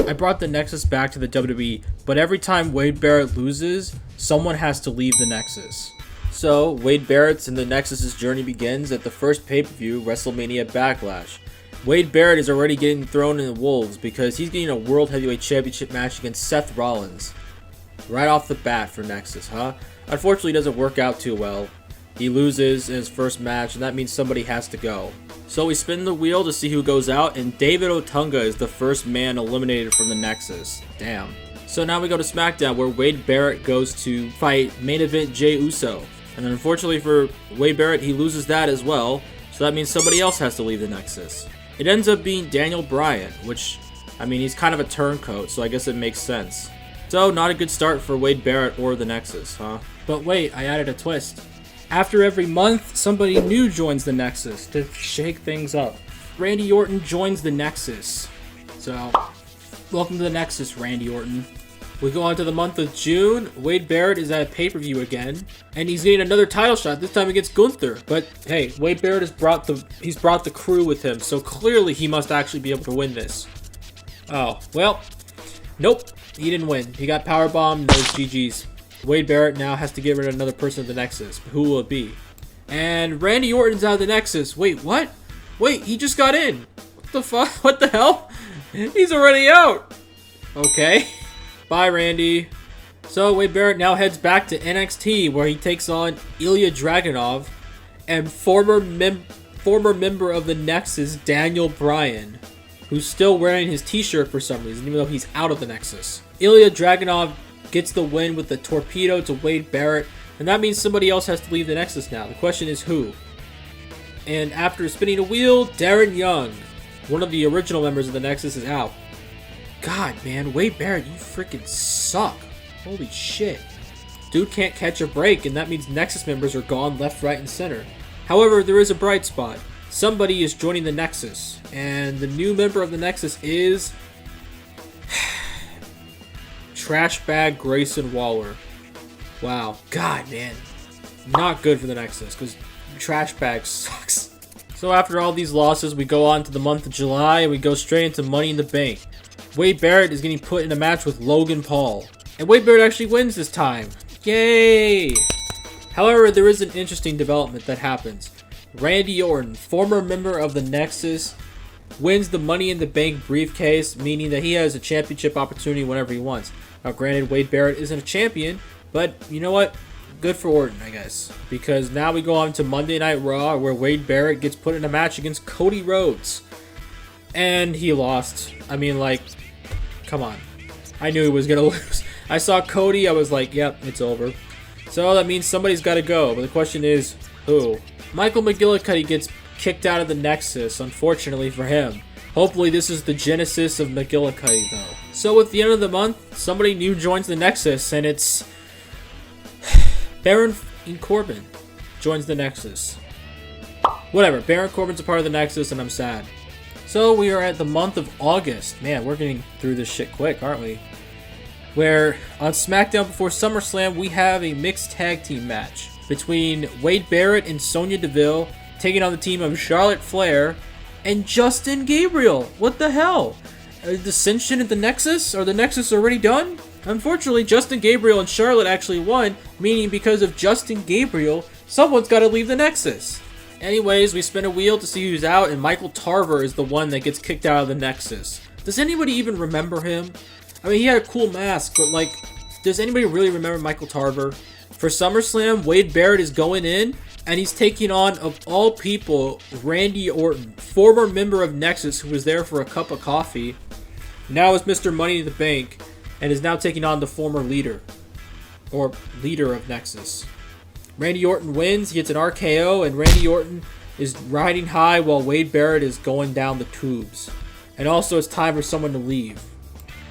I brought the Nexus back to the WWE, but every time Wade Barrett loses, someone has to leave the Nexus. So, Wade Barrett's and the Nexus's journey begins at the first pay-per-view, WrestleMania Backlash. Wade Barrett is already getting thrown in the wolves because he's getting a World Heavyweight Championship match against Seth Rollins. Right off the bat for Nexus, huh? Unfortunately, it doesn't work out too well. He loses in his first match, and that means somebody has to go. So we spin the wheel to see who goes out, and David Otunga is the first man eliminated from the Nexus. Damn. So now we go to SmackDown, where Wade Barrett goes to fight main event Jey Uso. And unfortunately for Wade Barrett, he loses that as well, so that means somebody else has to leave the Nexus. It ends up being Daniel Bryan, which, I mean, he's kind of a turncoat, so I guess it makes sense. So, not a good start for Wade Barrett or the Nexus, huh? But wait, I added a twist. After every month, somebody new joins the Nexus to shake things up. Randy Orton joins the Nexus. So, welcome to the Nexus, Randy Orton. We go on to the month of June. Wade Barrett is at a pay-per-view again, and he's getting another title shot, this time against Gunther. But hey, Wade Barrett has brought the crew with him, so clearly he must actually be able to win this. Oh, well, nope, he didn't win. He got powerbombed, those GG's. Wade Barrett now has to get rid of another person of the Nexus. Who will it be? And Randy Orton's out of the Nexus. Wait, what? Wait, he just got in. What the fuck? What the hell? He's already out. Okay. Bye, Randy. So Wade Barrett now heads back to NXT, where he takes on Ilya Dragunov and former member of the Nexus, Daniel Bryan, who's still wearing his t-shirt for some reason, even though he's out of the Nexus. Ilya Dragunov gets the win with the torpedo to Wade Barrett, and that means somebody else has to leave the Nexus now. The question is who? And after spinning a wheel, Darren Young, one of the original members of the Nexus, is out. God, man, Wade Barrett, you freaking suck. Holy shit. Dude can't catch a break, and that means Nexus members are gone left, right, and center. However, there is a bright spot. Somebody is joining the Nexus, and the new member of the Nexus is Trash Bag Grayson Waller. Wow. God, man. Not good for the Nexus, because Trash Bag sucks. So after all these losses, we go on to the month of July, and we go straight into Money in the Bank. Wade Barrett is getting put in a match with Logan Paul. And Wade Barrett actually wins this time. Yay! However, there is an interesting development that happens. Randy Orton, former member of the Nexus, wins the Money in the Bank briefcase, meaning that he has a championship opportunity whenever he wants. Now, granted, Wade Barrett isn't a champion, but you know what? Good for Orton, I guess. Because now we go on to Monday Night Raw, where Wade Barrett gets put in a match against Cody Rhodes. And he lost. I mean, like, come on. I knew he was going to lose. I saw Cody, I was like, yep, it's over. So that means somebody's got to go. But the question is, who? Michael McGillicuddy gets kicked out of the Nexus, unfortunately for him. Hopefully this is the genesis of McGillicuddy, though. So at the end of the month, somebody new joins the Nexus, and it's Baron Corbin joins the Nexus. Whatever, Baron Corbin's a part of the Nexus, and I'm sad. So we are at the month of August. Man, we're getting through this shit quick, aren't we? Where on SmackDown before SummerSlam, we have a mixed tag team match between Wade Barrett and Sonya Deville taking on the team of Charlotte Flair and Justin Gabriel. What the hell? Dissension at the Nexus? Are the Nexus already done? Unfortunately, Justin Gabriel and Charlotte actually won, meaning because of Justin Gabriel, someone's got to leave the Nexus. Anyways, we spin a wheel to see who's out, and Michael Tarver is the one that gets kicked out of the Nexus. Does anybody even remember him? I mean, he had a cool mask, but like, does anybody really remember Michael Tarver? For SummerSlam, Wade Barrett is going in, and he's taking on, of all people, Randy Orton, former member of Nexus who was there for a cup of coffee. Now is Mr. Money in the Bank, and is now taking on the former leader, or leader of Nexus. Randy Orton wins, he gets an RKO, and Randy Orton is riding high while Wade Barrett is going down the tubes. And also it's time for someone to leave.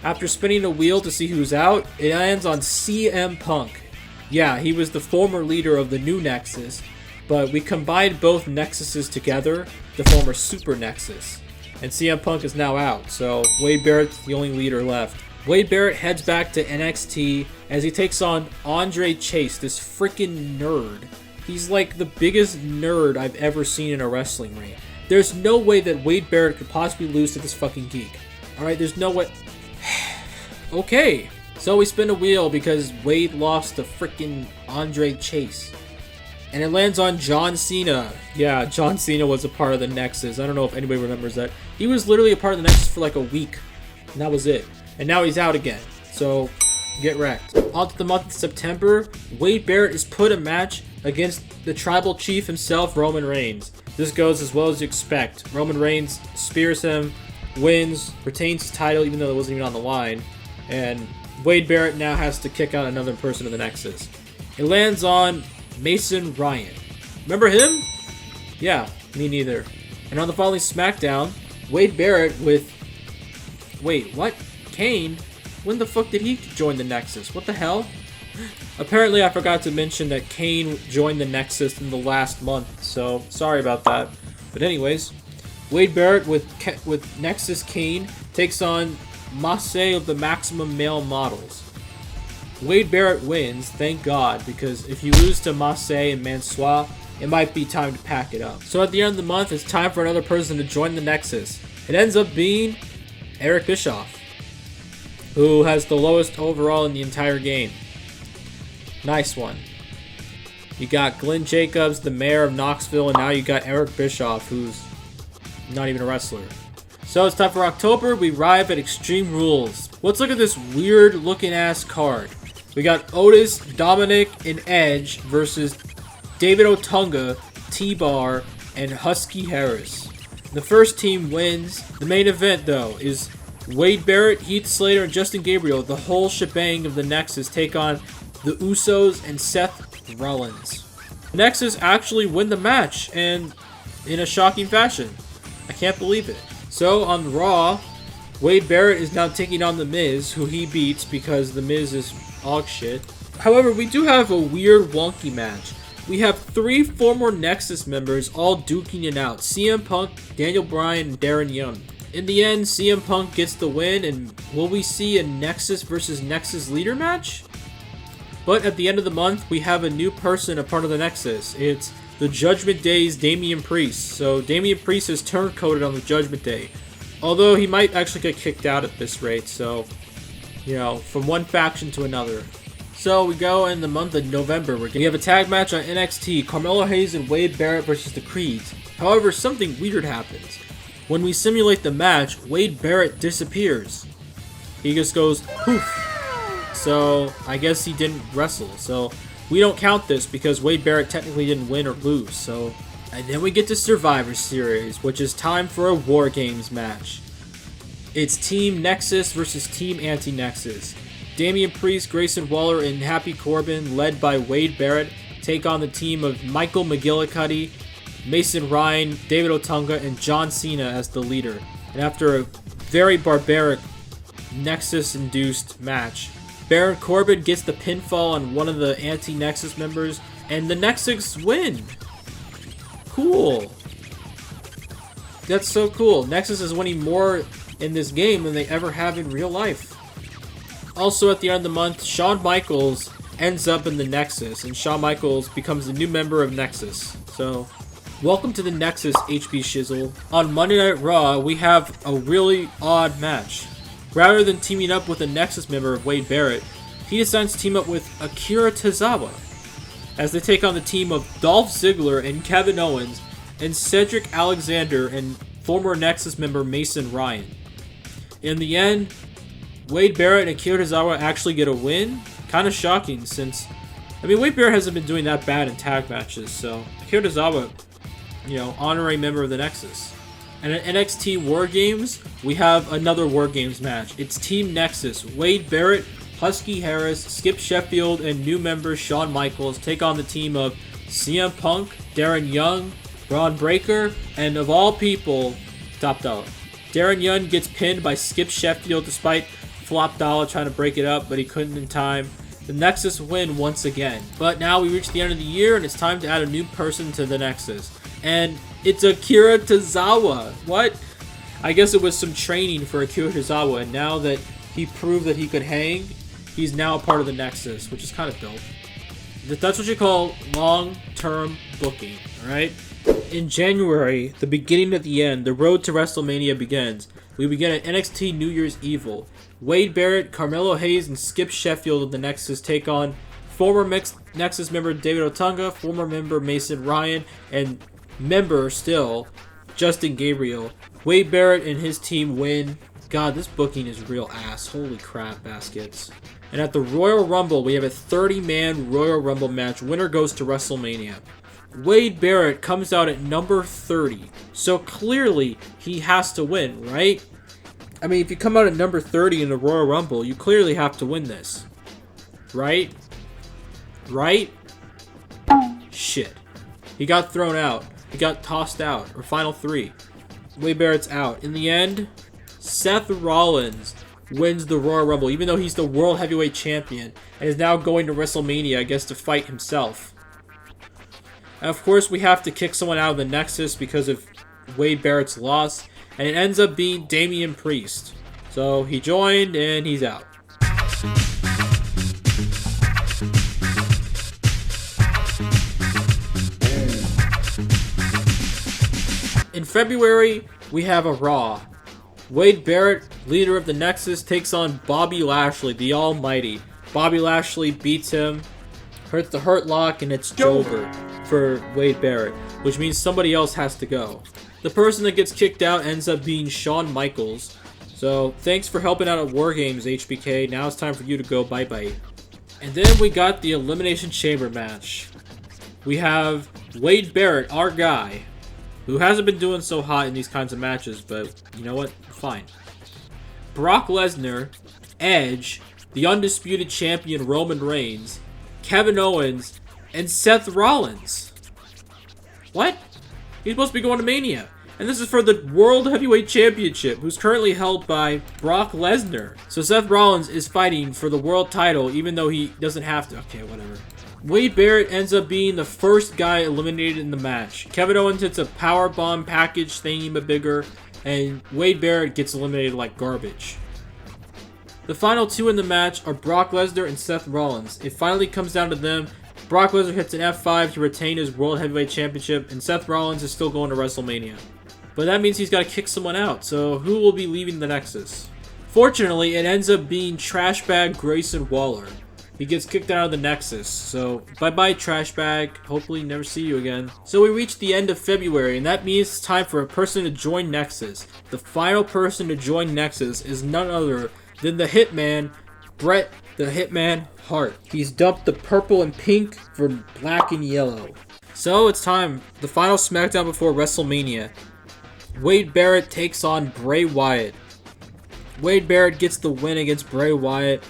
After spinning a wheel to see who's out, it lands on CM Punk. Yeah, he was the former leader of the new Nexus, but we combined both Nexuses together to form a Super Nexus. And CM Punk is now out, so Wade Barrett's the only leader left. Wade Barrett heads back to NXT as he takes on Andre Chase, this freaking nerd. He's like the biggest nerd I've ever seen in a wrestling ring. There's no way that Wade Barrett could possibly lose to this fucking geek. Alright, there's no way. Okay, so we spin a wheel because Wade lost to freaking Andre Chase. And it lands on John Cena. Yeah, John Cena was a part of the Nexus. I don't know if anybody remembers that. He was literally a part of the Nexus for like a week. And that was it. And now he's out again. So, get wrecked. On to the month of September, Wade Barrett is put a match against the tribal chief himself, Roman Reigns. This goes as well as you expect. Roman Reigns spears him, wins, retains his title even though it wasn't even on the line. And Wade Barrett now has to kick out another person of the Nexus. It lands on Mason Ryan. Remember him? Yeah, me neither. And on the following SmackDown, Wade Barrett with... Wait, what? Kane? When the fuck did he join the Nexus? What the hell? Apparently I forgot to mention that Kane joined the Nexus in the last month, so sorry about that. But anyways, Wade Barrett with Nexus Kane takes on Massey of the Maximum Male Models. Wade Barrett wins, thank God, because if you lose to Massey and Mansois, it might be time to pack it up. So at the end of the month, it's time for another person to join the Nexus. It ends up being Eric Bischoff, who has the lowest overall in the entire game. Nice one. You got Glenn Jacobs, the mayor of Knoxville, and now you got Eric Bischoff, who's not even a wrestler. So it's time for October. We arrive at Extreme Rules. Let's look at this weird looking ass card. We got Otis, Dominic, and Edge versus David Otunga, T-Bar, and Husky Harris. The first team wins. The main event, though, is Wade Barrett, Heath Slater, and Justin Gabriel, the whole shebang of the Nexus, take on the Usos and Seth Rollins. The Nexus actually win the match, and in a shocking fashion. I can't believe it. So, on Raw, Wade Barrett is now taking on The Miz, who he beats because The Miz is hog shit. However, we do have a weird, wonky match. We have 3 former Nexus members all duking it out. CM Punk, Daniel Bryan, and Darren Young. In the end, CM Punk gets the win, and will we see a Nexus versus Nexus leader match? But at the end of the month, we have a new person, a part of the Nexus. It's the Judgment Day's Damian Priest. So Damian Priest is turncoated on the Judgment Day. Although he might actually get kicked out at this rate, so, you know, from one faction to another. So we go in the month of November. We have a tag match on NXT, Carmelo Hayes and Wade Barrett versus the Creeds. However, something weird happens. When we simulate the match, Wade Barrett disappears. He just goes poof. So I guess he didn't wrestle. So we don't count this because Wade Barrett technically didn't win or lose. So, and then we get to Survivor Series, which is time for a War Games match. It's Team Nexus versus Team Anti-Nexus. Damian Priest, Grayson Waller, and Happy Corbin, led by Wade Barrett, take on the team of Michael McGillicuddy, Mason Ryan, David Otunga, and John Cena as the leader. And after a very barbaric Nexus-induced match, Baron Corbin gets the pinfall on one of the anti-Nexus members, and the Nexus win. Cool. That's so cool. Nexus is winning more in this game than they ever have in real life. Also, at the end of the month, Shawn Michaels ends up in the Nexus, and Shawn Michaels becomes the new member of Nexus. So, welcome to the Nexus, HB Shizzle. On Monday Night Raw, we have a really odd match. Rather than teaming up with a Nexus member of Wade Barrett, he decides to team up with Akira Tozawa, as they take on the team of Dolph Ziggler and Kevin Owens, and Cedric Alexander and former Nexus member Mason Ryan. In the end, Wade Barrett and Akira Tozawa actually get a win. Kind of shocking since, I mean, Wade Barrett hasn't been doing that bad in tag matches, so Akira Tozawa, you know, honorary member of the Nexus. And at NXT War Games, we have another War Games match. It's Team Nexus. Wade Barrett, Husky Harris, Skip Sheffield, and new member Shawn Michaels take on the team of CM Punk, Darren Young, Braun Breaker, and of all people, Top Dollar. Darren Young gets pinned by Skip Sheffield despite Flop Dollar trying to break it up, but he couldn't in time. The Nexus win once again. But now we reach the end of the year, and it's time to add a new person to the Nexus. And it's Akira Tozawa. What? I guess it was some training for Akira Tozawa, and now that he proved that he could hang, he's now a part of the Nexus, which is kind of dope. That's what you call long-term booking, alright? In January, the beginning of the end, the road to WrestleMania begins. We begin at NXT New Year's Evil. Wade Barrett, Carmelo Hayes, and Skip Sheffield of the Nexus take on former Nexus member David Otunga, former member Mason Ryan, and member still Justin Gabriel. Wade Barrett and his team win. God, this booking is real ass. Holy crap, baskets. And at the Royal Rumble, we have a 30-man Royal Rumble match. Winner goes to WrestleMania. Wade Barrett comes out at number 30. So clearly, he has to win, right? I mean, if you come out at number 30 in the Royal Rumble, you clearly have to win this. Right? Right? Shit. He got thrown out. He got tossed out. Or final 3. Wade Barrett's out. In the end, Seth Rollins wins the Royal Rumble, even though he's the World Heavyweight Champion, and is now going to WrestleMania, I guess, to fight himself. And of course, we have to kick someone out of the Nexus because of Wade Barrett's loss, and it ends up being Damian Priest. So he joined, and he's out. In February, we have a Raw. Wade Barrett, leader of the Nexus, takes on Bobby Lashley, the Almighty. Bobby Lashley beats him, hurts the Hurt Lock, and it's over for Wade Barrett, which means somebody else has to go. The person that gets kicked out ends up being Shawn Michaels. So, thanks for helping out at War Games, HBK. Now it's time for you to go bye-bye. And then we got the Elimination Chamber match. We have Wade Barrett, our guy, who hasn't been doing so hot in these kinds of matches, but you know what? Fine. Brock Lesnar, Edge, the undisputed champion Roman Reigns, Kevin Owens, and Seth Rollins. What? He's supposed to be going to Mania. And this is for the World Heavyweight Championship, who's currently held by Brock Lesnar. So Seth Rollins is fighting for the world title, even though he doesn't have to. Okay, whatever. Wade Barrett ends up being the first guy eliminated in the match. Kevin Owens hits a powerbomb package thingy-ma-bigger, and Wade Barrett gets eliminated like garbage. The final 2 in the match are Brock Lesnar and Seth Rollins. It finally comes down to them. Brock Lesnar hits an F5 to retain his World Heavyweight Championship, and Seth Rollins is still going to WrestleMania. But that means he's got to kick someone out, so who will be leaving the Nexus? Fortunately, it ends up being Trashbag Grayson Waller. He gets kicked out of the Nexus, so bye-bye Trashbag. Hopefully never see you again. So we reach the end of February, and that means it's time for a person to join Nexus. The final person to join Nexus is none other than the Hitman, Bret the Hitman Hart. He's dumped the purple and pink for black and yellow. So it's time, the final SmackDown before WrestleMania. Wade Barrett takes on Bray Wyatt. Wade Barrett gets the win against Bray Wyatt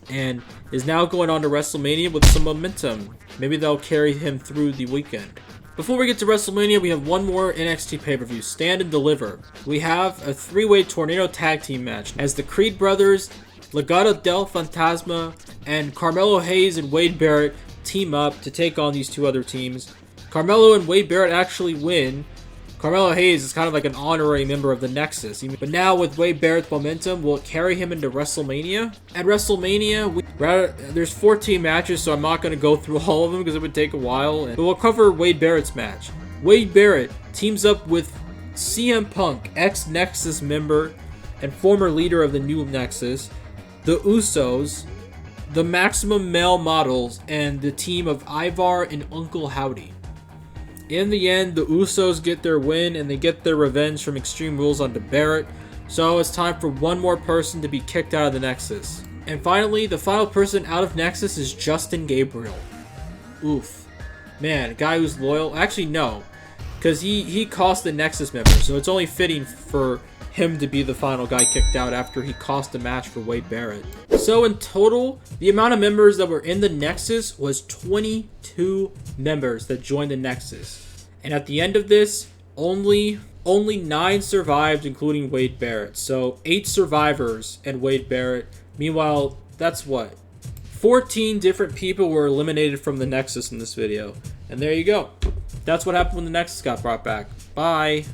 and is now going on to WrestleMania with some momentum. Maybe they'll carry him through the weekend. Before we get to WrestleMania, we have one more NXT pay-per-view, Stand and Deliver. We have a 3-way Tornado Tag Team match as the Creed Brothers, Legado del Fantasma, and Carmelo Hayes and Wade Barrett team up to take on these 2 other teams. Carmelo and Wade Barrett actually win. Carmelo Hayes is kind of like an honorary member of the Nexus. But now with Wade Barrett's momentum, will it carry him into WrestleMania? At WrestleMania, there's 14 matches, so I'm not going to go through all of them because it would take a while. But we'll cover Wade Barrett's match. Wade Barrett teams up with CM Punk, ex-Nexus member and former leader of the new Nexus, the Usos, the Maximum Male Models, and the team of Ivar and Uncle Howdy. In the end, the Usos get their win and they get their revenge from Extreme Rules onto Barrett. So it's time for one more person to be kicked out of the Nexus. And finally, the final person out of Nexus is Justin Gabriel. Oof. Man, a guy who's loyal. Actually, no. Because he cost the Nexus member. So it's only fitting for him to be the final guy kicked out after he cost a match for Wade Barrett. So in total, the amount of members that were in the Nexus was 22 members that joined the Nexus. And at the end of this, only 9 survived, including Wade Barrett. So 8 survivors and Wade Barrett. Meanwhile, that's what? 14 different people were eliminated from the Nexus in this video. And there you go. That's what happened when the Nexus got brought back. Bye.